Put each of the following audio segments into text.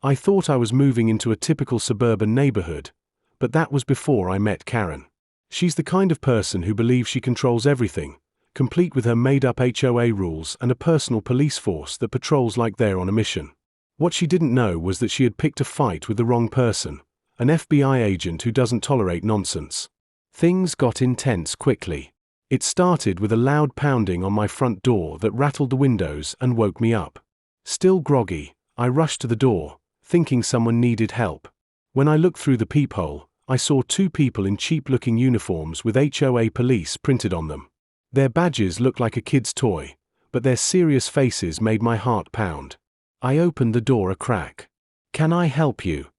I thought I was moving into a typical suburban neighborhood, but that was before I met Karen. She's the kind of person who believes she controls everything, complete with her made-up HOA rules and a personal police force that patrols like they're on a mission. What she didn't know was that she had picked a fight with the wrong person, an FBI agent who doesn't tolerate nonsense. Things got intense quickly. It started with a loud pounding on my front door that rattled the windows and woke me up. Still groggy, I rushed to the door, thinking someone needed help. When I looked through the peephole, I saw two people in cheap-looking uniforms with HOA police printed on them. Their badges looked like a kid's toy, but their serious faces made my heart pound. I opened the door a crack. "Can I help you?"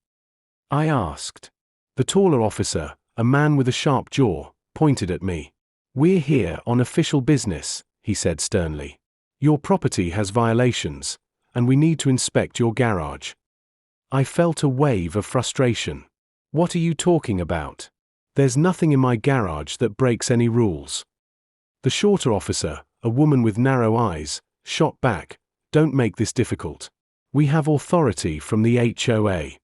I asked. The taller officer, a man with a sharp jaw, pointed at me. "We're here on official business," he said sternly. "Your property has violations, and we need to inspect your garage." I felt a wave of frustration. "What are you talking about? There's nothing in my garage that breaks any rules." The shorter officer, a woman with narrow eyes, shot back, "Don't make this difficult. We have authority from the HOA."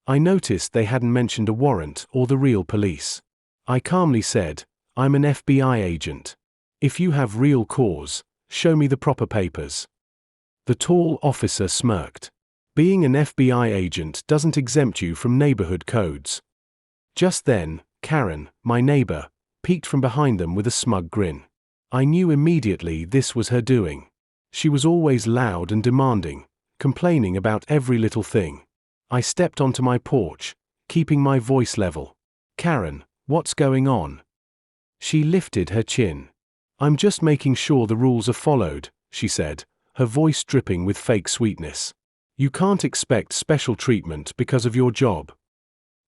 I noticed they hadn't mentioned a warrant or the real police. I calmly said, "I'm an FBI agent. If you have real cause, show me the proper papers." The tall officer smirked. "Being an FBI agent doesn't exempt you from neighborhood codes." Just then, Karen, my neighbor, peeked from behind them with a smug grin. I knew immediately this was her doing. She was always loud and demanding, complaining about every little thing. I stepped onto my porch, keeping my voice level. "Karen, what's going on?" She lifted her chin. "I'm just making sure the rules are followed," she said, her voice dripping with fake sweetness. "You can't expect special treatment because of your job."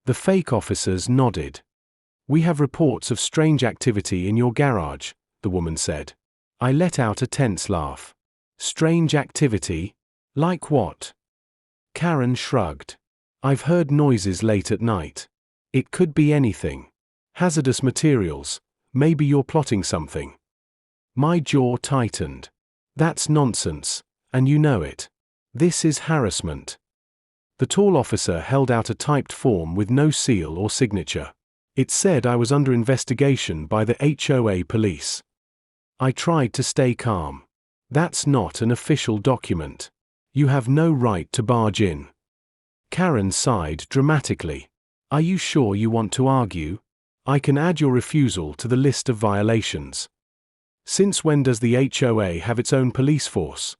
The fake officers nodded. "We have reports of strange activity in your garage," the woman said. I let out a tense laugh. "Strange activity? Like what?" Karen shrugged. "I've heard noises late at night. It could be anything. Hazardous materials. Maybe you're plotting something." My jaw tightened. "That's nonsense, and you know it. This is harassment." The tall officer held out a typed form with no seal or signature. It said I was under investigation by the HOA police. I tried to stay calm. "That's not an official document. You have no right to barge in." Karen sighed dramatically. "Are you sure you want to argue? I can add your refusal to the list of violations." "Since when does the HOA have its own police force?"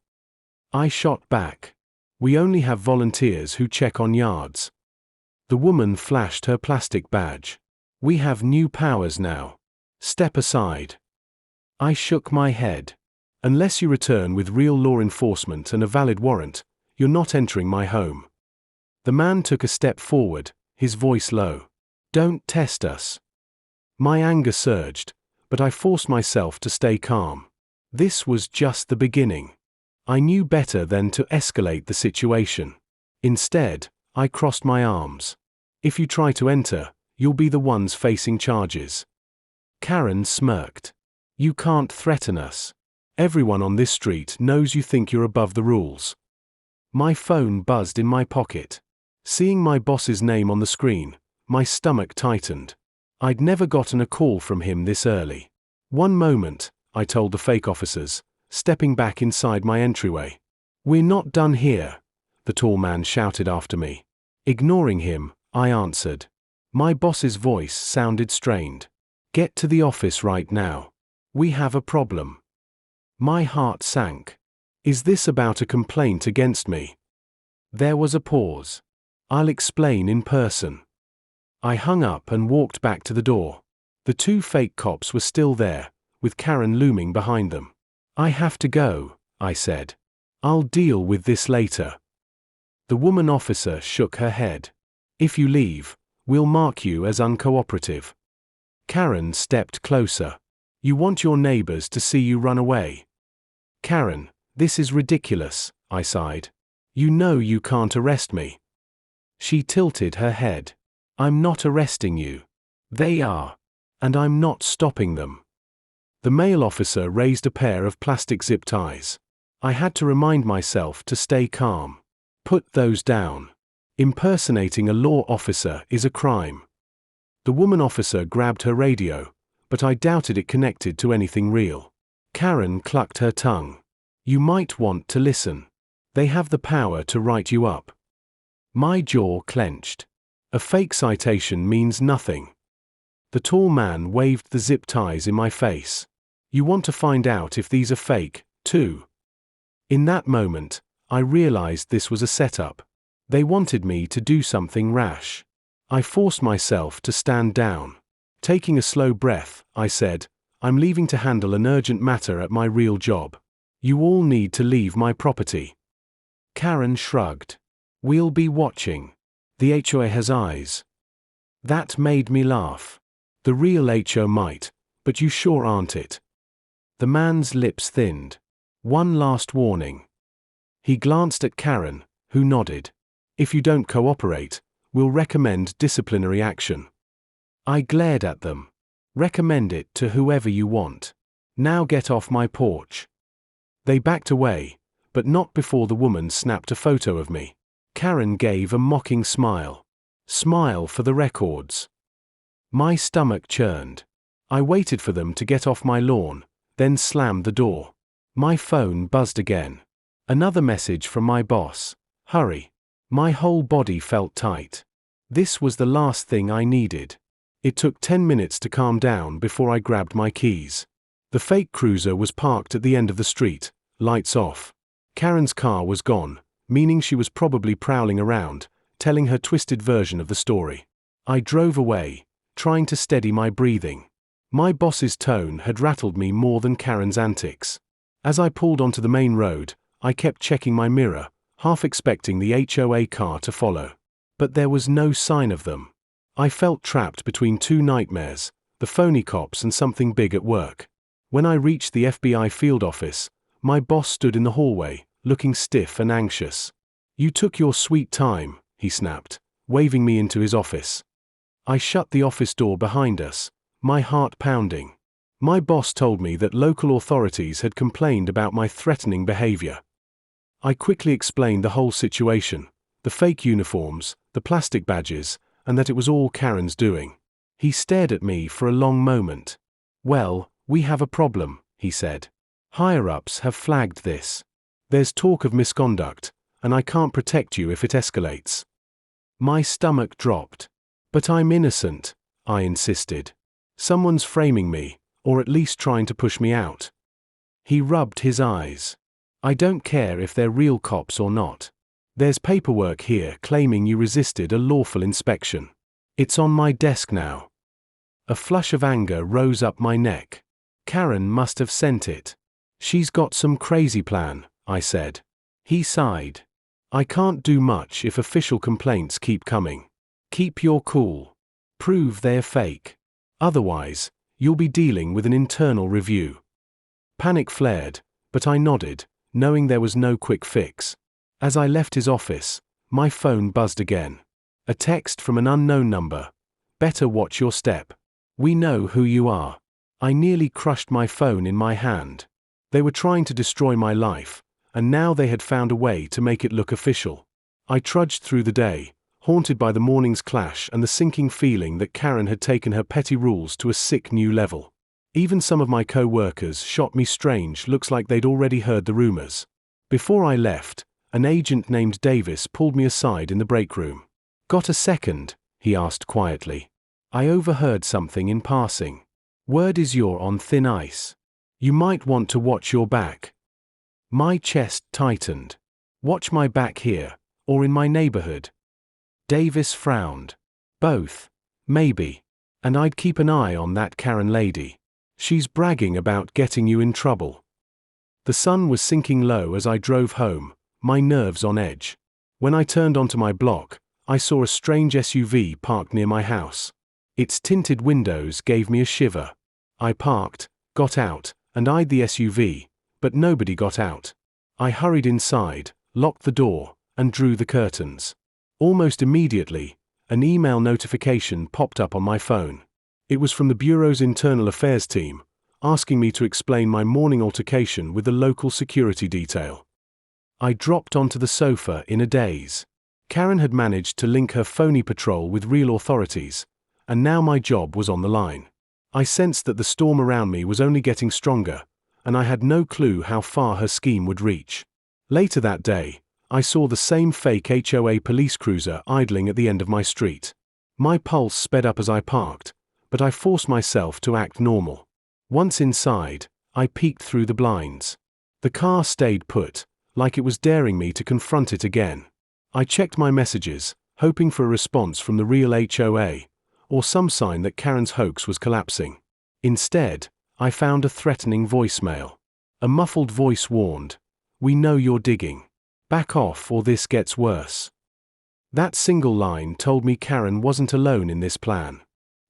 I shot back. "We only have volunteers who check on yards." The woman flashed her plastic badge. "We have new powers now. Step aside." I shook my head. "Unless you return with real law enforcement and a valid warrant, you're not entering my home." The man took a step forward, his voice low. "Don't test us." My anger surged, but I forced myself to stay calm. This was just the beginning. I knew better than to escalate the situation. Instead, I crossed my arms. "If you try to enter, you'll be the ones facing charges." Karen smirked. "You can't threaten us. Everyone on this street knows you think you're above the rules." My phone buzzed in my pocket. Seeing my boss's name on the screen, my stomach tightened. I'd never gotten a call from him this early. "One moment," I told the fake officers, stepping back inside my entryway. "We're not done here," the tall man shouted after me. Ignoring him, I answered. My boss's voice sounded strained. "Get to the office right now. We have a problem." My heart sank. Is this about a complaint against me? There was a pause. "I'll explain in person." I hung up and walked back to the door. The two fake cops were still there, with Karen looming behind them. "I have to go," I said. "I'll deal with this later." The woman officer shook her head. "If you leave, we'll mark you as uncooperative." Karen stepped closer. "You want your neighbors to see you run away." "Karen, this is ridiculous," I sighed. "You know you can't arrest me." She tilted her head. "I'm not arresting you. They are. And I'm not stopping them." The male officer raised a pair of plastic zip ties. I had to remind myself to stay calm. Put those down. Impersonating a law officer is a crime. The woman officer grabbed her radio, but I doubted it connected to anything real. Karen clucked her tongue. You might want to listen. They have the power to write you up. My jaw clenched. A fake citation means nothing. The tall man waved the zip ties in my face. You want to find out if these are fake, too. In that moment, I realized this was a setup. They wanted me to do something rash. I forced myself to stand down. Taking a slow breath, I said, I'm leaving to handle an urgent matter at my real job. You all need to leave my property. Karen shrugged. We'll be watching. The HOA has eyes. That made me laugh. The real HO might, but you sure aren't it. The man's lips thinned. One last warning. He glanced at Karen, who nodded. If you don't cooperate, we'll recommend disciplinary action. I glared at them. Recommend it to whoever you want. Now get off my porch. They backed away, but not before the woman snapped a photo of me. Karen gave a mocking smile. Smile for the records. My stomach churned. I waited for them to get off my lawn, then slammed the door. My phone buzzed again. Another message from my boss. Hurry. My whole body felt tight. This was the last thing I needed. It took 10 minutes to calm down before I grabbed my keys. The fake cruiser was parked at the end of the street, lights off. Karen's car was gone, meaning she was probably prowling around, telling her twisted version of the story. I drove away, trying to steady my breathing. My boss's tone had rattled me more than Karen's antics. As I pulled onto the main road, I kept checking my mirror, half expecting the HOA car to follow. But there was no sign of them. I felt trapped between two nightmares, the phony cops and something big at work. When I reached the FBI field office, my boss stood in the hallway, looking stiff and anxious. You took your sweet time, he snapped, waving me into his office. I shut the office door behind us, my heart pounding. My boss told me that local authorities had complained about my threatening behavior. I quickly explained the whole situation, the fake uniforms, the plastic badges, and that it was all Karen's doing. He stared at me for a long moment. Well, we have a problem, he said. Higher-ups have flagged this. There's talk of misconduct, and I can't protect you if it escalates. My stomach dropped. But I'm innocent, I insisted. Someone's framing me, or at least trying to push me out. He rubbed his eyes. I don't care if they're real cops or not. There's paperwork here claiming you resisted a lawful inspection. It's on my desk now. A flush of anger rose up my neck. Karen must have sent it. She's got some crazy plan, I said. He sighed. I can't do much if official complaints keep coming. Keep your cool. Prove they're fake. Otherwise, you'll be dealing with an internal review. Panic flared, but I nodded, knowing there was no quick fix. As I left his office, my phone buzzed again. A text from an unknown number. Better watch your step. We know who you are. I nearly crushed my phone in my hand. They were trying to destroy my life, and now they had found a way to make it look official. I trudged through the day, haunted by the morning's clash and the sinking feeling that Karen had taken her petty rules to a sick new level. Even some of my co-workers shot me strange looks like they'd already heard the rumors. Before I left, an agent named Davis pulled me aside in the break room. Got a second? He asked quietly. I overheard something in passing. Word is you're on thin ice. You might want to watch your back. My chest tightened. Watch my back here, or in my neighborhood. Davis frowned. Both, maybe. And I'd keep an eye on that Karen lady. She's bragging about getting you in trouble. The sun was sinking low as I drove home, my nerves on edge. When I turned onto my block, I saw a strange SUV parked near my house. Its tinted windows gave me a shiver. I parked, got out, and eyed the SUV, but nobody got out. I hurried inside, locked the door, and drew the curtains. Almost immediately, an email notification popped up on my phone. It was from the Bureau's Internal Affairs team, asking me to explain my morning altercation with the local security detail. I dropped onto the sofa in a daze. Karen had managed to link her phony patrol with real authorities, and now my job was on the line. I sensed that the storm around me was only getting stronger, and I had no clue how far her scheme would reach. Later that day, I saw the same fake HOA police cruiser idling at the end of my street. My pulse sped up as I parked, but I forced myself to act normal. Once inside, I peeked through the blinds. The car stayed put, like it was daring me to confront it again. I checked my messages, hoping for a response from the real HOA, or some sign that Karen's hoax was collapsing. Instead, I found a threatening voicemail. A muffled voice warned, "We know you're digging. Back off or this gets worse." That single line told me Karen wasn't alone in this plan.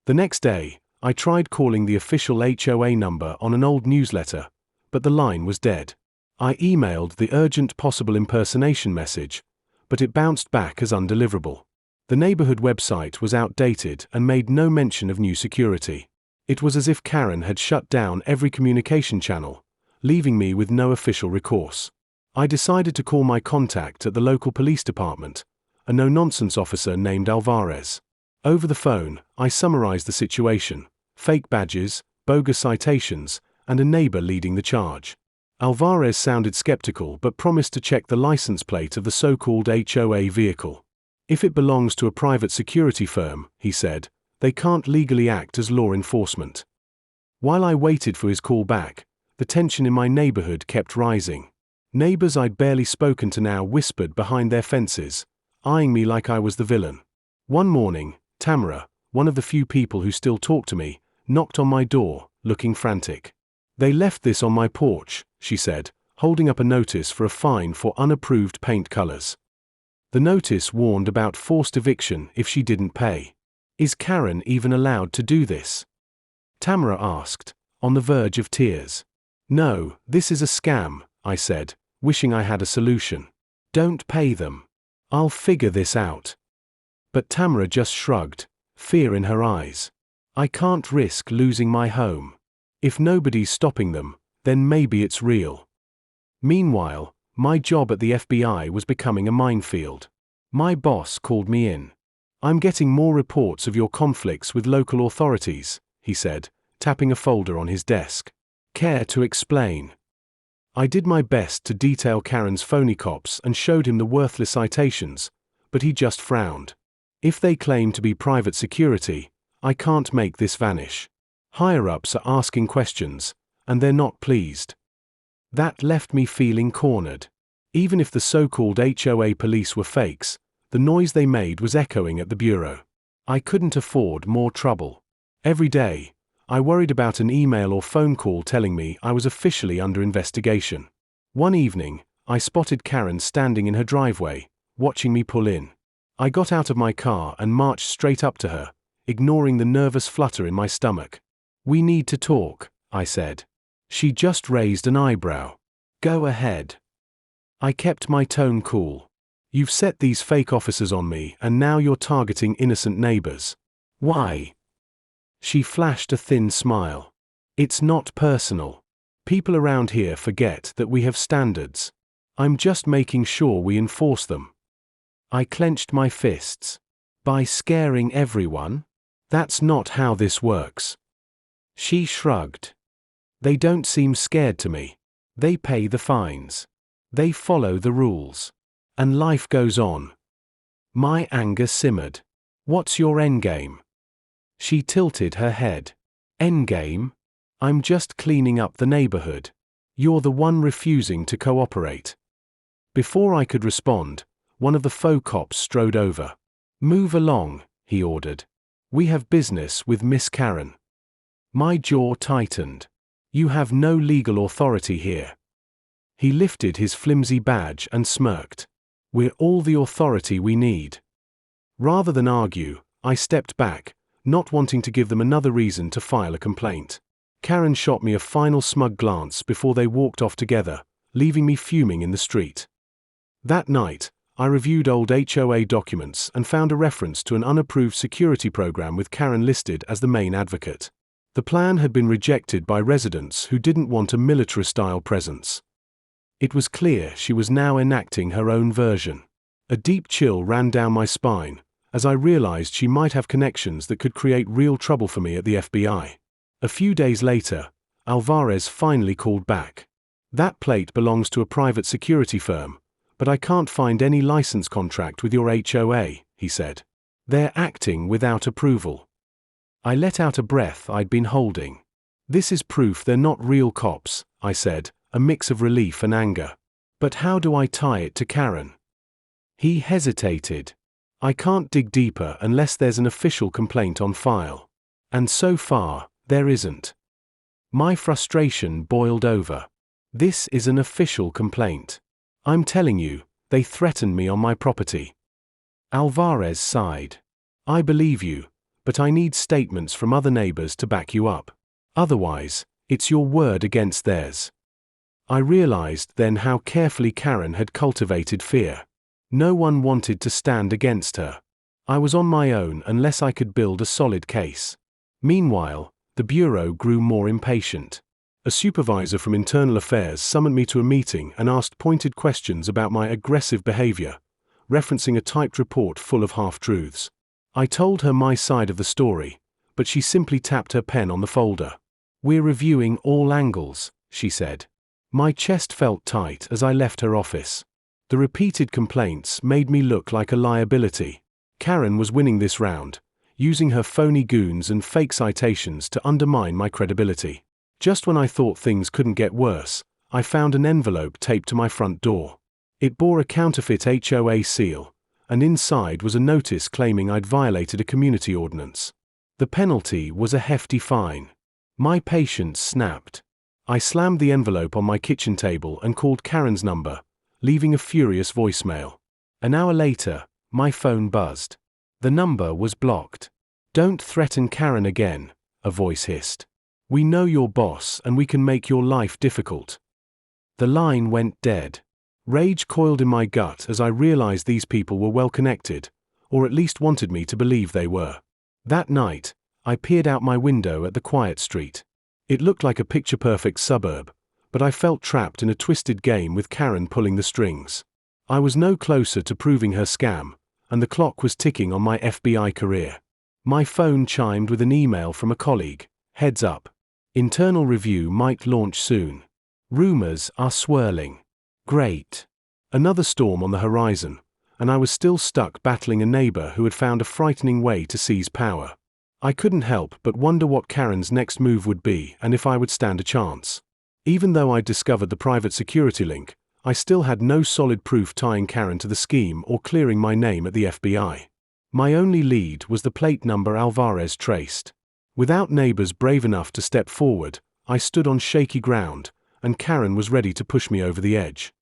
The next day, I tried calling the official HOA number on an old newsletter, but the line was dead. I emailed the urgent possible impersonation message, but it bounced back as undeliverable. The neighborhood website was outdated and made no mention of new security. It was as if Karen had shut down every communication channel, leaving me with no official recourse. I decided to call my contact at the local police department, a no-nonsense officer named Alvarez. Over the phone, I summarized the situation: fake badges, bogus citations, and a neighbor leading the charge. Alvarez sounded skeptical but promised to check the license plate of the so-called HOA vehicle. "If it belongs to a private security firm," he said, "they can't legally act as law enforcement." While I waited for his call back, the tension in my neighborhood kept rising. Neighbors I'd barely spoken to now whispered behind their fences, eyeing me like I was the villain. One morning, Tamara, one of the few people who still talk to me, knocked on my door, looking frantic. "They left this on my porch," she said, holding up a notice for a fine for unapproved paint colors. The notice warned about forced eviction if she didn't pay. "Is Karen even allowed to do this?" Tamara asked, on the verge of tears. "No, this is a scam," I said, wishing I had a solution. "Don't pay them. I'll figure this out." But Tamara just shrugged, fear in her eyes. "I can't risk losing my home. If nobody's stopping them, then maybe it's real." Meanwhile, my job at the FBI was becoming a minefield. My boss called me in. "I'm getting more reports of your conflicts with local authorities," he said, tapping a folder on his desk. "Care to explain?" I did my best to detail Karen's phony cops and showed him the worthless citations, but he just frowned. "If they claim to be private security, I can't make this vanish. Higher-ups are asking questions, and they're not pleased." That left me feeling cornered. Even if the so-called HOA police were fakes, the noise they made was echoing at the bureau. I couldn't afford more trouble. Every day, I worried about an email or phone call telling me I was officially under investigation. One evening, I spotted Karen standing in her driveway, watching me pull in. I got out of my car and marched straight up to her, ignoring the nervous flutter in my stomach. "We need to talk," I said. She just raised an eyebrow. "Go ahead." I kept my tone cool. "You've set these fake officers on me and now you're targeting innocent neighbors. Why?" She flashed a thin smile. "It's not personal. People around here forget that we have standards. I'm just making sure we enforce them." I clenched my fists. "By scaring everyone? That's not how this works." She shrugged. "They don't seem scared to me. They pay the fines. They follow the rules. And life goes on." My anger simmered. "What's your endgame?" She tilted her head. "Endgame? I'm just cleaning up the neighborhood. You're the one refusing to cooperate." Before I could respond, one of the faux cops strode over. "Move along," he ordered. "We have business with Miss Karen." My jaw tightened. "You have no legal authority here." He lifted his flimsy badge and smirked. "We're all the authority we need." Rather than argue, I stepped back, not wanting to give them another reason to file a complaint. Karen shot me a final smug glance before they walked off together, leaving me fuming in the street. That night, I reviewed old HOA documents and found a reference to an unapproved security program with Karen listed as the main advocate. The plan had been rejected by residents who didn't want a military-style presence. It was clear she was now enacting her own version. A deep chill ran down my spine, as I realized she might have connections that could create real trouble for me at the FBI. A few days later, Alvarez finally called back. "That plate belongs to a private security firm, but I can't find any license contract with your HOA," he said. "They're acting without approval." I let out a breath I'd been holding. "This is proof they're not real cops," I said, a mix of relief and anger. "But how do I tie it to Karen?" He hesitated. "I can't dig deeper unless there's an official complaint on file. And so far, there isn't." My frustration boiled over. "This is an official complaint. I'm telling you, they threatened me on my property." Alvarez sighed. "I believe you, but I need statements from other neighbors to back you up. Otherwise, it's your word against theirs." I realized then how carefully Karen had cultivated fear. No one wanted to stand against her. I was on my own unless I could build a solid case. Meanwhile, the bureau grew more impatient. A supervisor from Internal Affairs summoned me to a meeting and asked pointed questions about my aggressive behavior, referencing a typed report full of half-truths. I told her my side of the story, but she simply tapped her pen on the folder. "We're reviewing all angles," she said. My chest felt tight as I left her office. The repeated complaints made me look like a liability. Karen was winning this round, using her phony goons and fake citations to undermine my credibility. Just when I thought things couldn't get worse, I found an envelope taped to my front door. It bore a counterfeit HOA seal, and inside was a notice claiming I'd violated a community ordinance. The penalty was a hefty fine. My patience snapped. I slammed the envelope on my kitchen table and called Karen's number, leaving a furious voicemail. An hour later, my phone buzzed. The number was blocked. "Don't threaten Karen again," a voice hissed. "We know your boss and we can make your life difficult." The line went dead. Rage coiled in my gut as I realized these people were well connected, or at least wanted me to believe they were. That night, I peered out my window at the quiet street. It looked like a picture-perfect suburb, but I felt trapped in a twisted game with Karen pulling the strings. I was no closer to proving her scam, and the clock was ticking on my FBI career. My phone chimed with an email from a colleague. "Heads up. Internal review might launch soon. Rumors are swirling." Great. Another storm on the horizon, and I was still stuck battling a neighbor who had found a frightening way to seize power. I couldn't help but wonder what Karen's next move would be and if I would stand a chance. Even though I'd discovered the private security link, I still had no solid proof tying Karen to the scheme or clearing my name at the FBI. My only lead was the plate number Alvarez traced. Without neighbors brave enough to step forward, I stood on shaky ground, and Karen was ready to push me over the edge.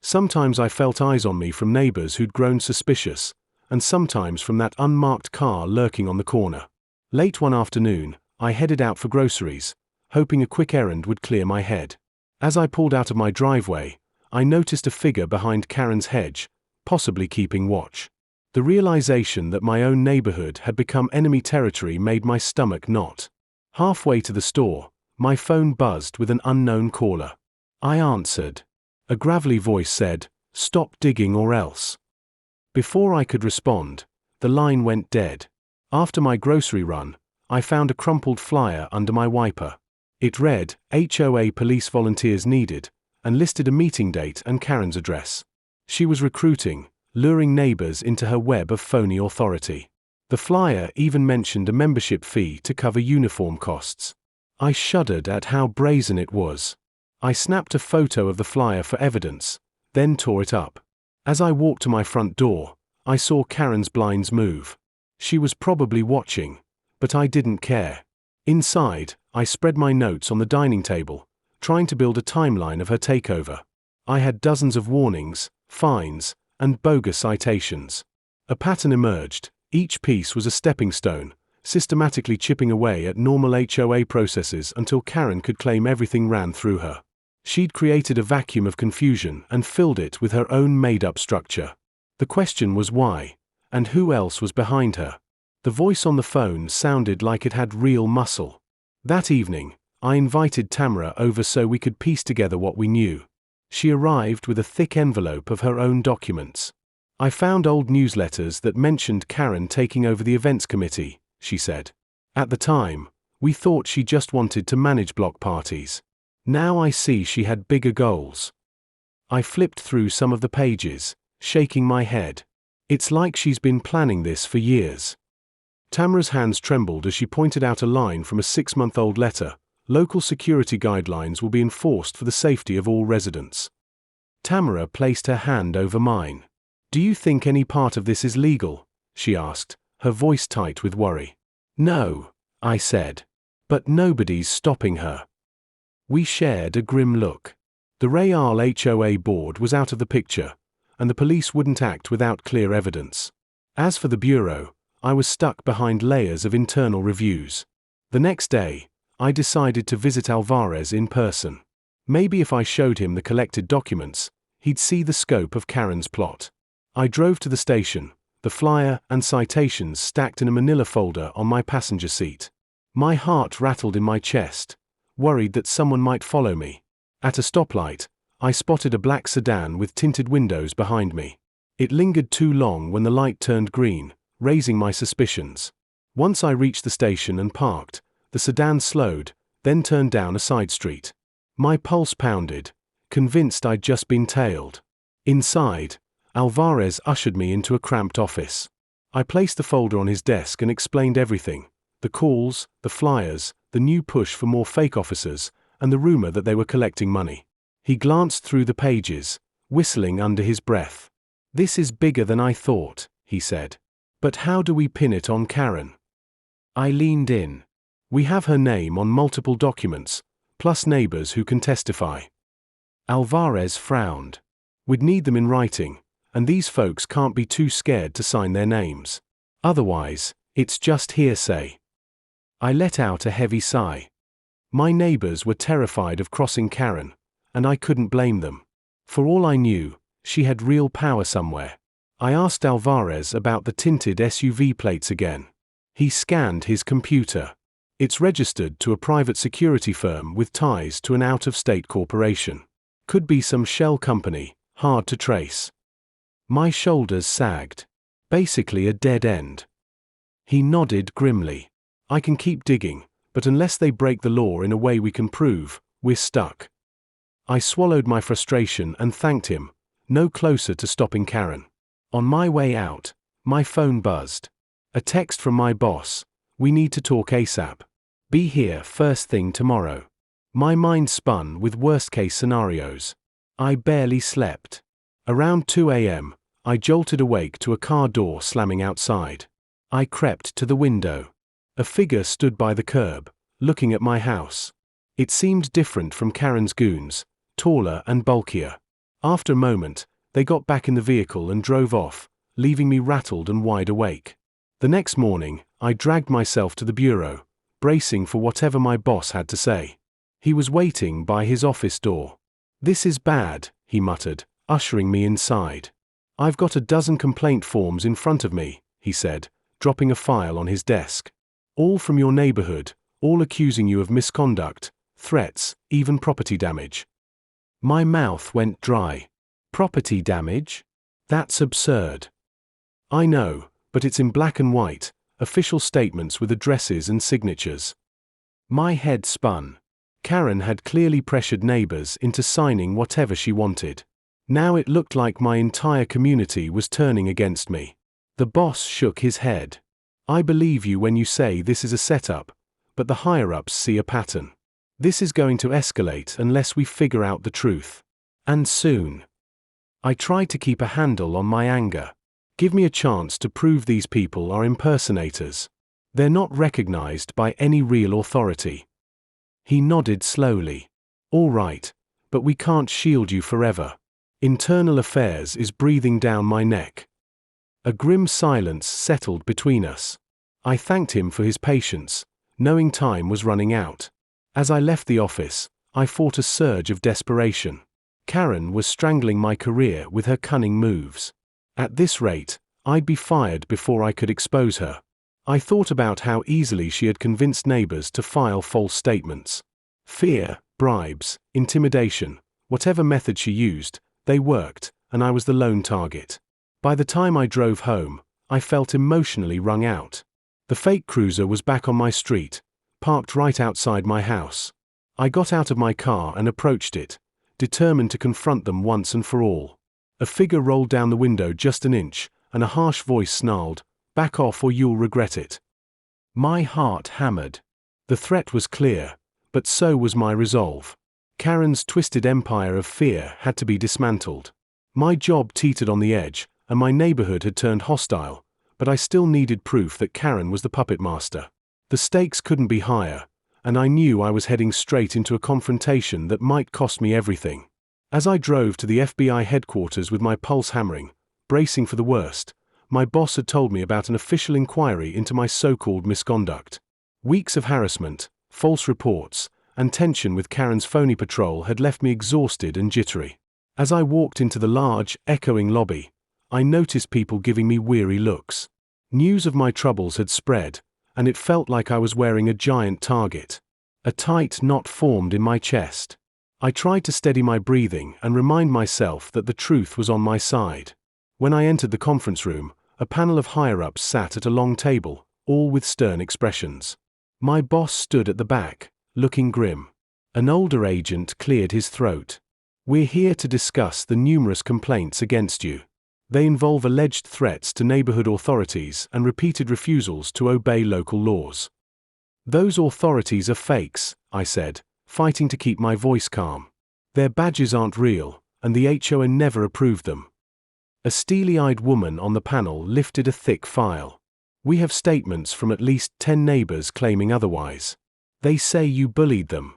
Sometimes I felt eyes on me from neighbors who'd grown suspicious, and sometimes from that unmarked car lurking on the corner. Late one afternoon, I headed out for groceries, hoping a quick errand would clear my head. As I pulled out of my driveway, I noticed a figure behind Karen's hedge, possibly keeping watch. The realization that my own neighborhood had become enemy territory made my stomach knot. Halfway to the store, my phone buzzed with an unknown caller. I answered. A gravelly voice said, "Stop digging or else." Before I could respond, the line went dead. After my grocery run, I found a crumpled flyer under my wiper. It read, "HOA police volunteers needed," and listed a meeting date and Karen's address. She was recruiting, luring neighbors into her web of phony authority. The flyer even mentioned a membership fee to cover uniform costs. I shuddered at how brazen it was. I snapped a photo of the flyer for evidence, then tore it up. As I walked to my front door, I saw Karen's blinds move. She was probably watching, but I didn't care. Inside, I spread my notes on the dining table, trying to build a timeline of her takeover. I had dozens of warnings, fines, and bogus citations. A pattern emerged. Each piece was a stepping stone, systematically chipping away at normal HOA processes until Karen could claim everything ran through her. She'd created a vacuum of confusion and filled it with her own made-up structure. The question was why, and who else was behind her? The voice on the phone sounded like it had real muscle. That evening, I invited Tamara over so we could piece together what we knew. She arrived with a thick envelope of her own documents. I found old newsletters that mentioned Karen taking over the events committee, she said. At the time, we thought she just wanted to manage block parties. Now I see she had bigger goals. I flipped through some of the pages, shaking my head. It's like she's been planning this for years. Tamara's hands trembled as she pointed out a line from a 6-month-old letter. Local security guidelines will be enforced for the safety of all residents. Tamara placed her hand over mine. Do you think any part of this is legal? She asked, her voice tight with worry. No, I said. But nobody's stopping her. We shared a grim look. The Real HOA board was out of the picture, and the police wouldn't act without clear evidence. As for the bureau, I was stuck behind layers of internal reviews. The next day, I decided to visit Alvarez in person. Maybe if I showed him the collected documents, he'd see the scope of Karen's plot. I drove to the station, the flyer and citations stacked in a manila folder on my passenger seat. My heart rattled in my chest, worried that someone might follow me. At a stoplight, I spotted a black sedan with tinted windows behind me. It lingered too long when the light turned green, raising my suspicions. Once I reached the station and parked, the sedan slowed, then turned down a side street. My pulse pounded, convinced I'd just been tailed. Inside, Alvarez ushered me into a cramped office. I placed the folder on his desk and explained everything: the calls, the flyers, the new push for more fake officers, and the rumor that they were collecting money. He glanced through the pages, whistling under his breath. This is bigger than I thought, he said. But how do we pin it on Karen? I leaned in. We have her name on multiple documents, plus neighbors who can testify. Alvarez frowned. We'd need them in writing, and these folks can't be too scared to sign their names. Otherwise, it's just hearsay. I let out a heavy sigh. My neighbors were terrified of crossing Karen, and I couldn't blame them. For all I knew, she had real power somewhere. I asked Alvarez about the tinted SUV plates again. He scanned his computer. It's registered to a private security firm with ties to an out-of-state corporation. Could be some shell company, hard to trace. My shoulders sagged. Basically a dead end. He nodded grimly. I can keep digging, but unless they break the law in a way we can prove, we're stuck. I swallowed my frustration and thanked him, no closer to stopping Karen. On my way out, my phone buzzed. A text from my boss: we need to talk ASAP. Be here first thing tomorrow. My mind spun with worst-case scenarios. I barely slept. Around 2 a.m., I jolted awake to a car door slamming outside. I crept to the window. A figure stood by the curb, looking at my house. It seemed different from Karen's goons, taller and bulkier. After a moment, they got back in the vehicle and drove off, leaving me rattled and wide awake. The next morning, I dragged myself to the bureau, bracing for whatever my boss had to say. He was waiting by his office door. "This is bad," he muttered, ushering me inside. "I've got a dozen complaint forms in front of me," he said, dropping a file on his desk. "All from your neighborhood, all accusing you of misconduct, threats, even property damage." My mouth went dry. Property damage? That's absurd. I know, but it's in black and white, official statements with addresses and signatures. My head spun. Karen had clearly pressured neighbors into signing whatever she wanted. Now it looked like my entire community was turning against me. The boss shook his head. "I believe you when you say this is a setup, but the higher-ups see a pattern. This is going to escalate unless we figure out the truth. And soon." I tried to keep a handle on my anger. Give me a chance to prove these people are impersonators. They're not recognized by any real authority. He nodded slowly. "All right, but we can't shield you forever. Internal affairs is breathing down my neck." A grim silence settled between us. I thanked him for his patience, knowing time was running out. As I left the office, I fought a surge of desperation. Karen was strangling my career with her cunning moves. At this rate, I'd be fired before I could expose her. I thought about how easily she had convinced neighbors to file false statements. Fear, bribes, intimidation. Whatever method she used, they worked, and I was the lone target. By the time I drove home, I felt emotionally wrung out. The fake cruiser was back on my street, parked right outside my house. I got out of my car and approached it, determined to confront them once and for all. A figure rolled down the window just an inch, and a harsh voice snarled, "Back off or you'll regret it." My heart hammered. The threat was clear, but so was my resolve. Karen's twisted empire of fear had to be dismantled. My job teetered on the edge, and my neighborhood had turned hostile, but I still needed proof that Karen was the puppet master. The stakes couldn't be higher, and I knew I was heading straight into a confrontation that might cost me everything. As I drove to the FBI headquarters with my pulse hammering, bracing for the worst, my boss had told me about an official inquiry into my so-called misconduct. Weeks of harassment, false reports, and tension with Karen's phony patrol had left me exhausted and jittery. As I walked into the large, echoing lobby, I noticed people giving me weary looks. News of my troubles had spread, and it felt like I was wearing a giant target. A tight knot formed in my chest. I tried to steady my breathing and remind myself that the truth was on my side. When I entered the conference room, a panel of higher-ups sat at a long table, all with stern expressions. My boss stood at the back, looking grim. An older agent cleared his throat. "We're here to discuss the numerous complaints against you. They involve alleged threats to neighborhood authorities and repeated refusals to obey local laws." "Those authorities are fakes," I said, fighting to keep my voice calm. "Their badges aren't real, and the HOA never approved them." A steely-eyed woman on the panel lifted a thick file. "We have statements from at least 10 neighbors claiming otherwise. They say you bullied them."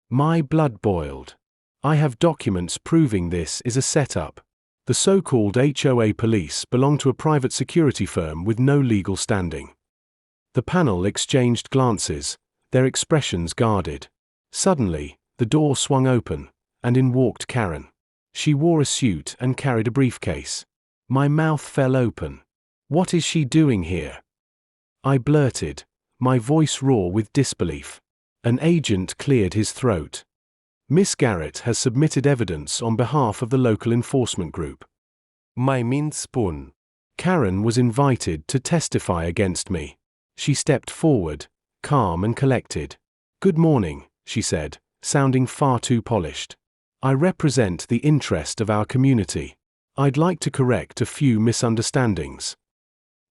My blood boiled. "I have documents proving this is a setup." The so-called HOA police belong to a private security firm with no legal standing. The panel exchanged glances, their expressions guarded. Suddenly, the door swung open, and in walked Karen. She wore a suit and carried a briefcase. My mouth fell open. "What is she doing here?" I blurted, my voice raw with disbelief. An agent cleared his throat. "Miss Garrett has submitted evidence on behalf of the local enforcement group." My mint spoon. Karen was invited to testify against me. She stepped forward, calm and collected. "Good morning," she said, sounding far too polished. "I represent the interest of our community. I'd like to correct a few misunderstandings."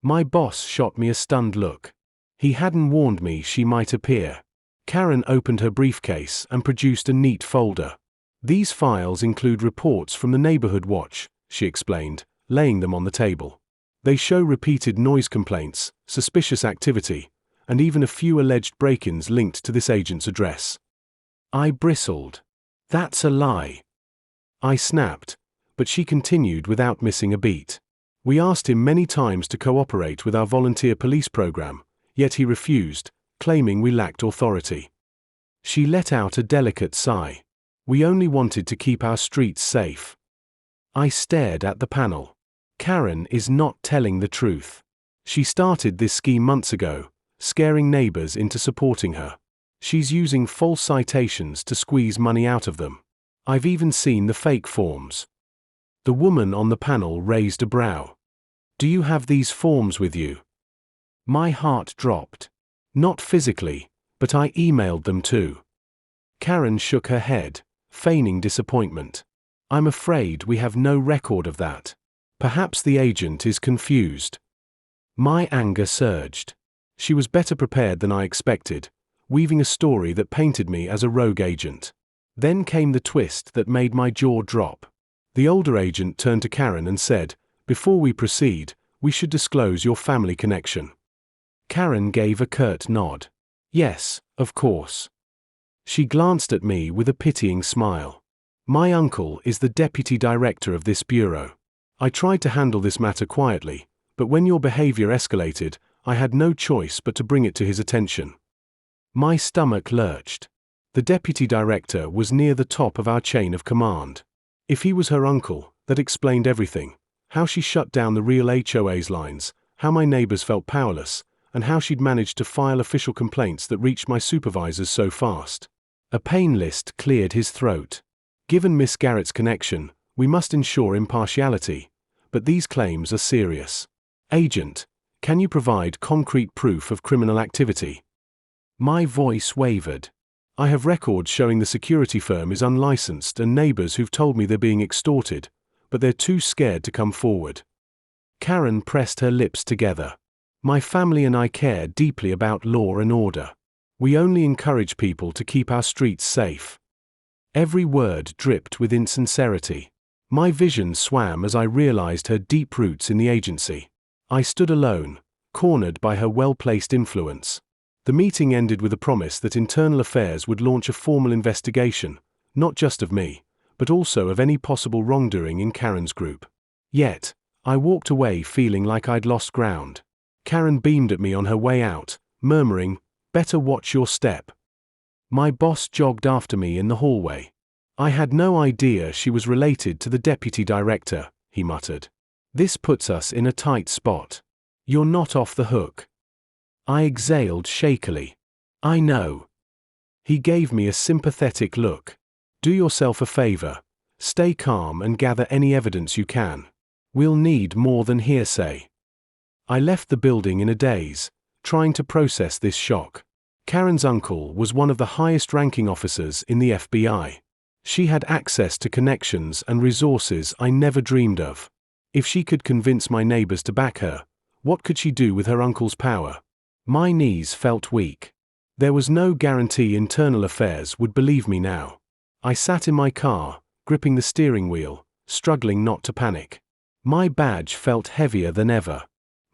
My boss shot me a stunned look. He hadn't warned me she might appear. Karen opened her briefcase and produced a neat folder. "These files include reports from the Neighborhood Watch," she explained, laying them on the table. "They show repeated noise complaints, suspicious activity, and even a few alleged break-ins linked to this agent's address." I bristled. "That's a lie." I snapped, but she continued without missing a beat. "We asked him many times to cooperate with our volunteer police program, yet he refused, claiming we lacked authority." She let out a delicate sigh. "We only wanted to keep our streets safe." I stared at the panel. Karen is not telling the truth. She started this scheme months ago, scaring neighbors into supporting her. She's using false citations to squeeze money out of them. I've even seen the fake forms. The woman on the panel raised a brow. "Do you have these forms with you?" My heart dropped. "Not physically, but I emailed them too." Karen shook her head, feigning disappointment. "I'm afraid we have no record of that. Perhaps the agent is confused." My anger surged. She was better prepared than I expected, weaving a story that painted me as a rogue agent. Then came the twist that made my jaw drop. The older agent turned to Karen and said, "Before we proceed, we should disclose your family connection." Karen gave a curt nod. "Yes, of course." She glanced at me with a pitying smile. "My uncle is the deputy director of this bureau. I tried to handle this matter quietly, but when your behavior escalated, I had no choice but to bring it to his attention." My stomach lurched. The deputy director was near the top of our chain of command. If he was her uncle, that explained everything. How she shut down the real HOA's lines, how my neighbors felt powerless, and how she'd managed to file official complaints that reached my supervisors so fast. A pain list cleared his throat. Given Miss Garrett's connection, we must ensure impartiality, but these claims are serious. Agent, can you provide concrete proof of criminal activity? My voice wavered. I have records showing the security firm is unlicensed and neighbors who've told me they're being extorted, but they're too scared to come forward. Karen pressed her lips together. My family and I care deeply about law and order. We only encourage people to keep our streets safe. Every word dripped with insincerity. My vision swam as I realized her deep roots in the agency. I stood alone, cornered by her well-placed influence. The meeting ended with a promise that Internal Affairs would launch a formal investigation, not just of me, but also of any possible wrongdoing in Karen's group. Yet, I walked away feeling like I'd lost ground. Karen beamed at me on her way out, murmuring, "Better watch your step." My boss jogged after me in the hallway. "I had no idea she was related to the deputy director," he muttered. "This puts us in a tight spot. You're not off the hook." I exhaled shakily. "I know." He gave me a sympathetic look. "Do yourself a favor. Stay calm and gather any evidence you can. We'll need more than hearsay." I left the building in a daze, trying to process this shock. Karen's uncle was one of the highest-ranking officers in the FBI. She had access to connections and resources I never dreamed of. If she could convince my neighbors to back her, what could she do with her uncle's power? My knees felt weak. There was no guarantee Internal Affairs would believe me now. I sat in my car, gripping the steering wheel, struggling not to panic. My badge felt heavier than ever.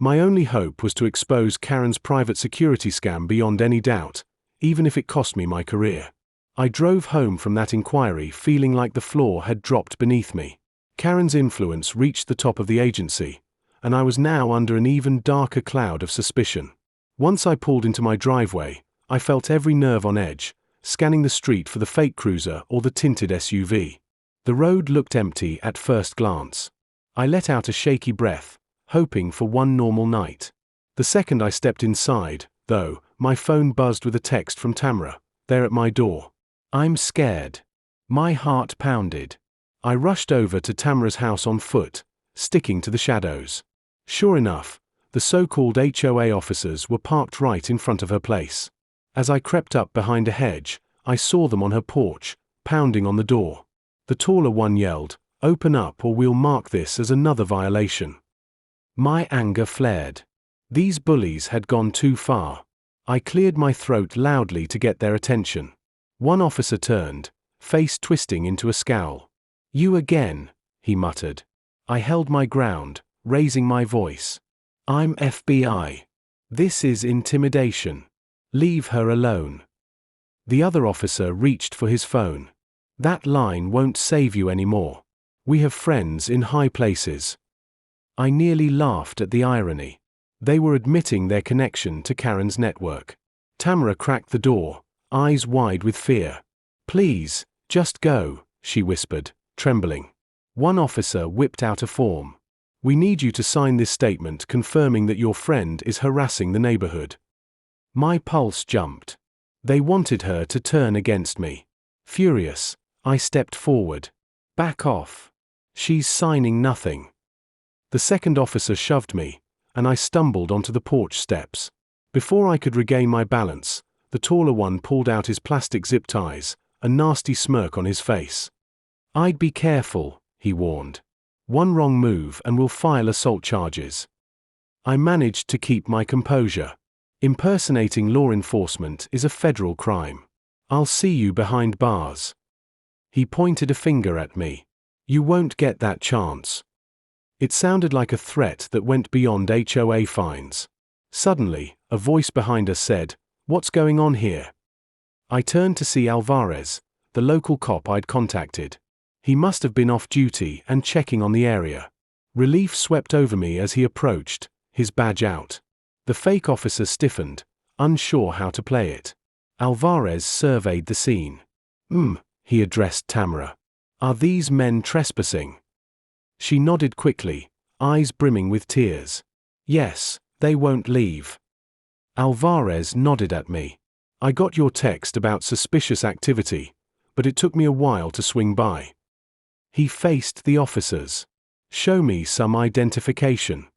My only hope was to expose Karen's private security scam beyond any doubt, even if it cost me my career. I drove home from that inquiry feeling like the floor had dropped beneath me. Karen's influence reached the top of the agency, and I was now under an even darker cloud of suspicion. Once I pulled into my driveway, I felt every nerve on edge, scanning the street for the fake cruiser or the tinted SUV. The road looked empty at first glance. I let out a shaky breath, hoping for one normal night. The second I stepped inside, though, my phone buzzed with a text from Tamara, there at my door. "I'm scared." My heart pounded. I rushed over to Tamara's house on foot, sticking to the shadows. Sure enough, the so-called HOA officers were parked right in front of her place. As I crept up behind a hedge, I saw them on her porch, pounding on the door. The taller one yelled, "Open up or we'll mark this as another violation." My anger flared. These bullies had gone too far. I cleared my throat loudly to get their attention. One officer turned, face twisting into a scowl. "You again," he muttered. I held my ground, raising my voice. "I'm FBI. This is intimidation. Leave her alone." The other officer reached for his phone. "That line won't save you anymore. We have friends in high places." I nearly laughed at the irony. They were admitting their connection to Karen's network. Tamara cracked the door, eyes wide with fear. "Please, just go," she whispered, trembling. One officer whipped out a form. "We need you to sign this statement confirming that your friend is harassing the neighborhood." My pulse jumped. They wanted her to turn against me. Furious, I stepped forward. "Back off. She's signing nothing." The second officer shoved me, and I stumbled onto the porch steps. Before I could regain my balance, the taller one pulled out his plastic zip ties, a nasty smirk on his face. "I'd be careful," he warned. "One wrong move and we'll file assault charges." I managed to keep my composure. Impersonating law enforcement is a federal crime. "I'll see you behind bars." He pointed a finger at me. "You won't get that chance." It sounded like a threat that went beyond HOA fines. Suddenly, a voice behind us said, "What's going on here?" I turned to see Alvarez, the local cop I'd contacted. He must have been off duty and checking on the area. Relief swept over me as he approached, his badge out. The fake officer stiffened, unsure how to play it. Alvarez surveyed the scene. He addressed Tamara. "Are these men trespassing?" She nodded quickly, eyes brimming with tears. "Yes, they won't leave." Alvarez nodded at me. "I got your text about suspicious activity, but it took me a while to swing by. He faced the officers. "Show me some identification."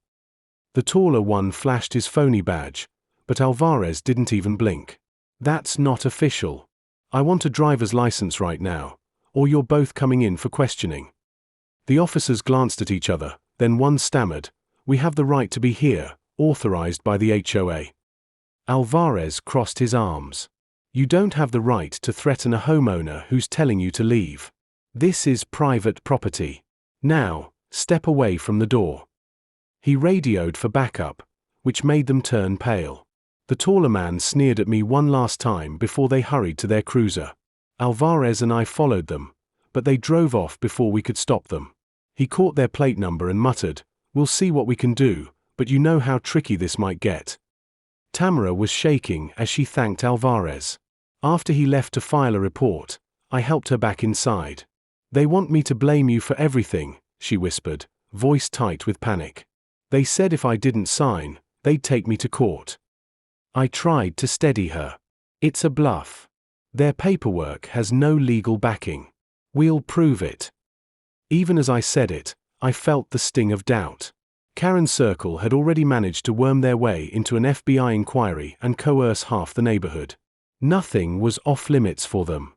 The taller one flashed his phony badge, but Alvarez didn't even blink. "That's not official. I want a driver's license right now, or you're both coming in for questioning." The officers glanced at each other, then one stammered, "We have the right to be here, authorized by the HOA." Alvarez crossed his arms. "You don't have the right to threaten a homeowner who's telling you to leave. This is private property. Now, step away from the door." He radioed for backup, which made them turn pale. The taller man sneered at me one last time before they hurried to their cruiser. Alvarez and I followed them, but they drove off before we could stop them. He caught their plate number and muttered, "We'll see what we can do, but you know how tricky this might get." Tamara was shaking as she thanked Alvarez. After he left to file a report, I helped her back inside. "They want me to blame you for everything," she whispered, voice tight with panic. "They said if I didn't sign, they'd take me to court." I tried to steady her. "It's a bluff. Their paperwork has no legal backing. We'll prove it." Even as I said it, I felt the sting of doubt. Karen's circle had already managed to worm their way into an FBI inquiry and coerce half the neighborhood. Nothing was off-limits for them.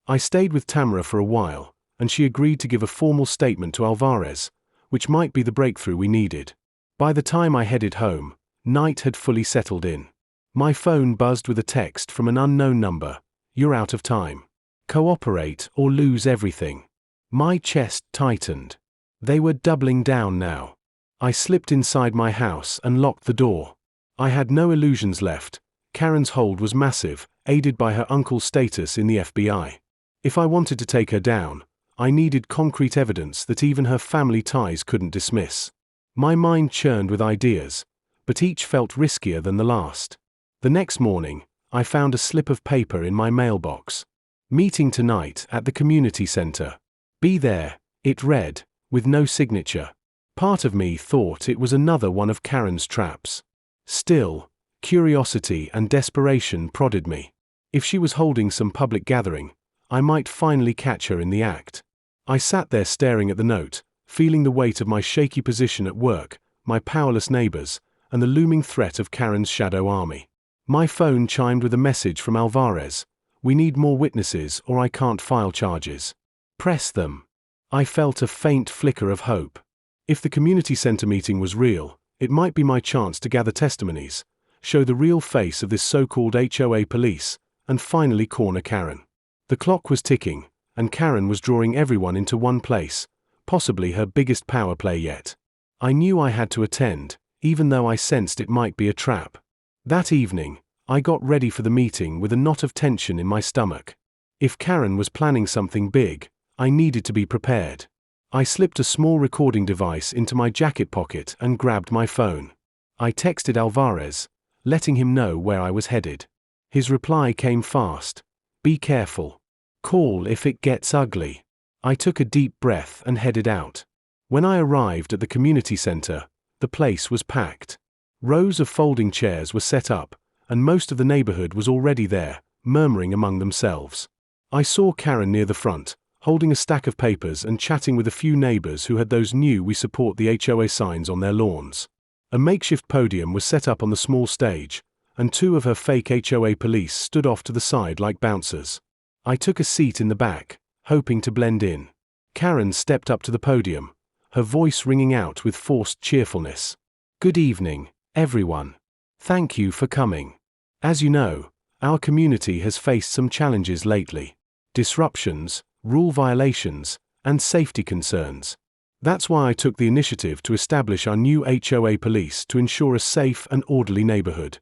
I stayed with Tamara for a while, and she agreed to give a formal statement to Alvarez, which might be the breakthrough we needed. By the time I headed home, night had fully settled in. My phone buzzed with a text from an unknown number. "You're out of time. Cooperate or lose everything." My chest tightened. They were doubling down now. I slipped inside my house and locked the door. I had no illusions left. Karen's hold was massive, aided by her uncle's status in the FBI. If I wanted to take her down, I needed concrete evidence that even her family ties couldn't dismiss. My mind churned with ideas, but each felt riskier than the last. The next morning, I found a slip of paper in my mailbox. "Meeting tonight at the community center. Be there," it read, with no signature. Part of me thought it was another one of Karen's traps. Still, curiosity and desperation prodded me. If she was holding some public gathering, I might finally catch her in the act. I sat there staring at the note, feeling the weight of my shaky position at work, my powerless neighbors, and the looming threat of Karen's shadow army. My phone chimed with a message from Alvarez. "We need more witnesses or I can't file charges." "Press them." I felt a faint flicker of hope. If the community center meeting was real, it might be my chance to gather testimonies, show the real face of this so-called HOA police, and finally corner Karen. The clock was ticking, and Karen was drawing everyone into one place, possibly her biggest power play yet. I knew I had to attend, even though I sensed it might be a trap. That evening, I got ready for the meeting with a knot of tension in my stomach. If Karen was planning something big, I needed to be prepared. I slipped a small recording device into my jacket pocket and grabbed my phone. I texted Alvarez, letting him know where I was headed. His reply came fast. "Be careful. Call if it gets ugly." I took a deep breath and headed out. When I arrived at the community center, the place was packed. Rows of folding chairs were set up, and most of the neighborhood was already there, murmuring among themselves. I saw Karen near the front, holding a stack of papers and chatting with a few neighbors who had those new "We support the HOA" signs on their lawns. A makeshift podium was set up on the small stage, and two of her fake HOA police stood off to the side like bouncers. I took a seat in the back, hoping to blend in. Karen stepped up to the podium, her voice ringing out with forced cheerfulness. "Good evening, everyone. Thank you for coming. As you know, our community has faced some challenges lately. Disruptions, rule violations, and safety concerns. That's why I took the initiative to establish our new HOA police to ensure a safe and orderly neighborhood."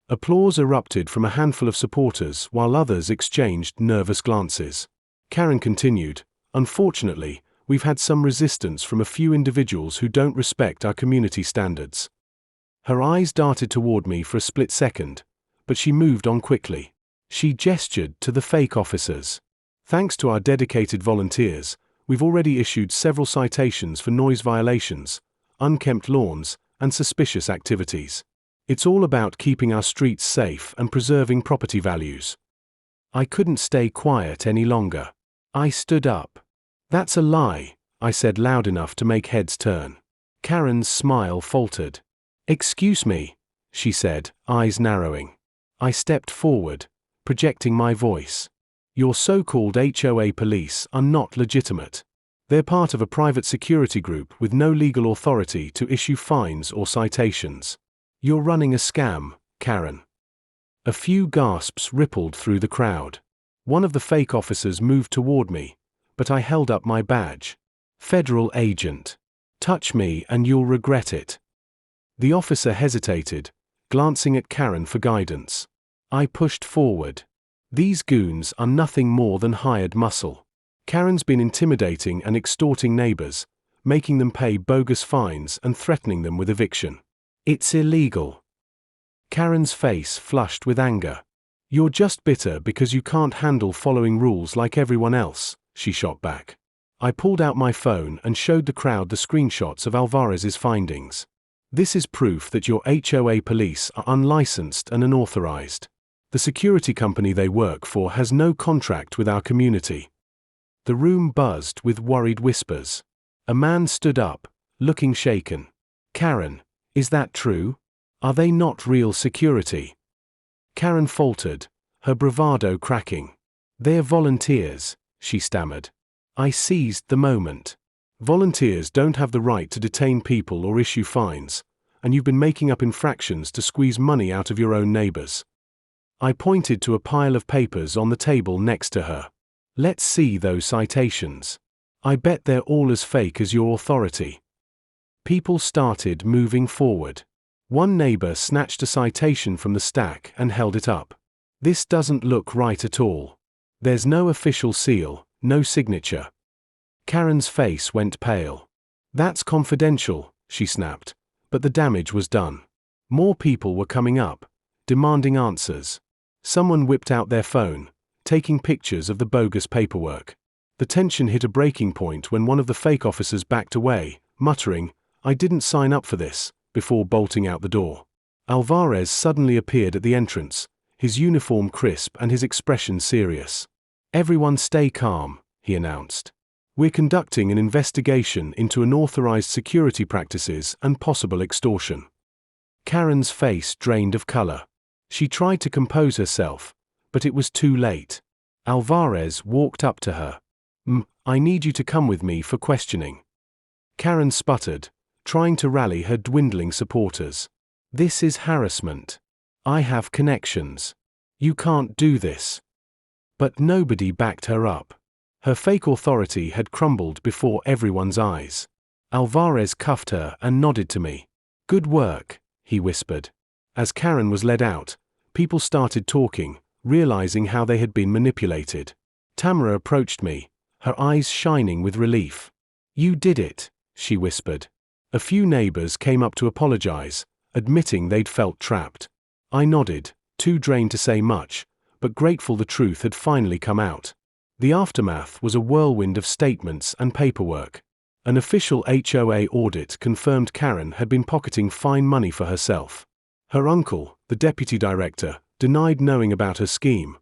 Applause erupted from a handful of supporters while others exchanged nervous glances. Karen continued, "Unfortunately, we've had some resistance from a few individuals who don't respect our community standards." Her eyes darted toward me for a split second, but she moved on quickly. She gestured to the fake officers. "Thanks to our dedicated volunteers, we've already issued several citations for noise violations, unkempt lawns, and suspicious activities. It's all about keeping our streets safe and preserving property values." I couldn't stay quiet any longer. I stood up. That's a lie, I said loud enough to make heads turn. Karen's smile faltered. Excuse me, she said, eyes narrowing. I stepped forward, projecting my voice. Your so-called HOA police are not legitimate. They're part of a private security group with no legal authority to issue fines or citations. You're running a scam, Karen. A few gasps rippled through the crowd. One of the fake officers moved toward me, but I held up my badge. Federal agent. Touch me and you'll regret it. The officer hesitated, glancing at Karen for guidance. I pushed forward. These goons are nothing more than hired muscle. Karen's been intimidating and extorting neighbors, making them pay bogus fines and threatening them with eviction. It's illegal. Karen's face flushed with anger. You're just bitter because you can't handle following rules like everyone else, she shot back. I pulled out my phone and showed the crowd the screenshots of Alvarez's findings. This is proof that your HOA police are unlicensed and unauthorized. The security company they work for has no contract with our community. The room buzzed with worried whispers. A man stood up, looking shaken. Karen, is that true? Are they not real security? Karen faltered, her bravado cracking. They're volunteers, she stammered. I seized the moment. Volunteers don't have the right to detain people or issue fines, and you've been making up infractions to squeeze money out of your own neighbors. I pointed to a pile of papers on the table next to her. Let's see those citations. I bet they're all as fake as your authority. People started moving forward. One neighbor snatched a citation from the stack and held it up. This doesn't look right at all. There's no official seal, no signature. Karen's face went pale. That's confidential, she snapped, but the damage was done. More people were coming up, demanding answers. Someone whipped out their phone, taking pictures of the bogus paperwork. The tension hit a breaking point when one of the fake officers backed away, muttering, "I didn't sign up for this," before bolting out the door. Alvarez suddenly appeared at the entrance, his uniform crisp and his expression serious. "Everyone stay calm," he announced. "We're conducting an investigation into unauthorized security practices and possible extortion." Karen's face drained of color. She tried to compose herself, but it was too late. Alvarez walked up to her. I need you to come with me for questioning." Karen sputtered, trying to rally her dwindling supporters. "This is harassment. I have connections. You can't do this." But nobody backed her up. Her fake authority had crumbled before everyone's eyes. Alvarez cuffed her and nodded to me. "Good work," he whispered. As Karen was led out, people started talking, realizing how they had been manipulated. Tamara approached me, her eyes shining with relief. "You did it," she whispered. A few neighbors came up to apologize, admitting they'd felt trapped. I nodded, too drained to say much, but grateful the truth had finally come out. The aftermath was a whirlwind of statements and paperwork. An official HOA audit confirmed Karen had been pocketing fine money for herself. Her uncle, the deputy director, denied knowing about her scheme,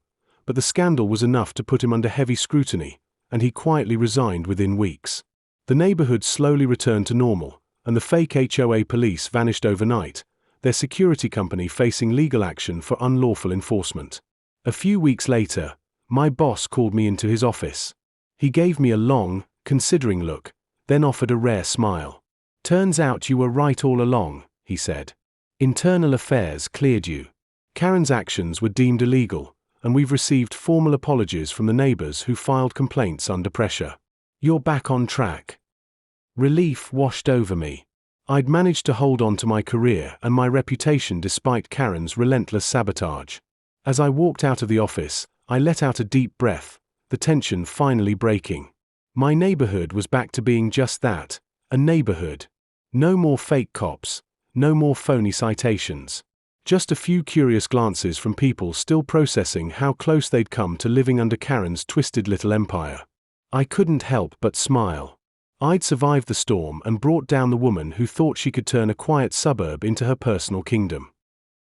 but the scandal was enough to put him under heavy scrutiny, and he quietly resigned within weeks. The neighborhood slowly returned to normal, and the fake HOA police vanished overnight, their security company facing legal action for unlawful enforcement. A few weeks later, my boss called me into his office. He gave me a long, considering look, then offered a rare smile. "Turns out you were right all along," he said. "Internal affairs cleared you. Karen's actions were deemed illegal, and we've received formal apologies from the neighbors who filed complaints under pressure. You're back on track." Relief washed over me. I'd managed to hold on to my career and my reputation despite Karen's relentless sabotage. As I walked out of the office, I let out a deep breath, the tension finally breaking. My neighborhood was back to being just that, a neighborhood. No more fake cops, no more phony citations. Just a few curious glances from people still processing how close they'd come to living under Karen's twisted little empire. I couldn't help but smile. I'd survived the storm and brought down the woman who thought she could turn a quiet suburb into her personal kingdom.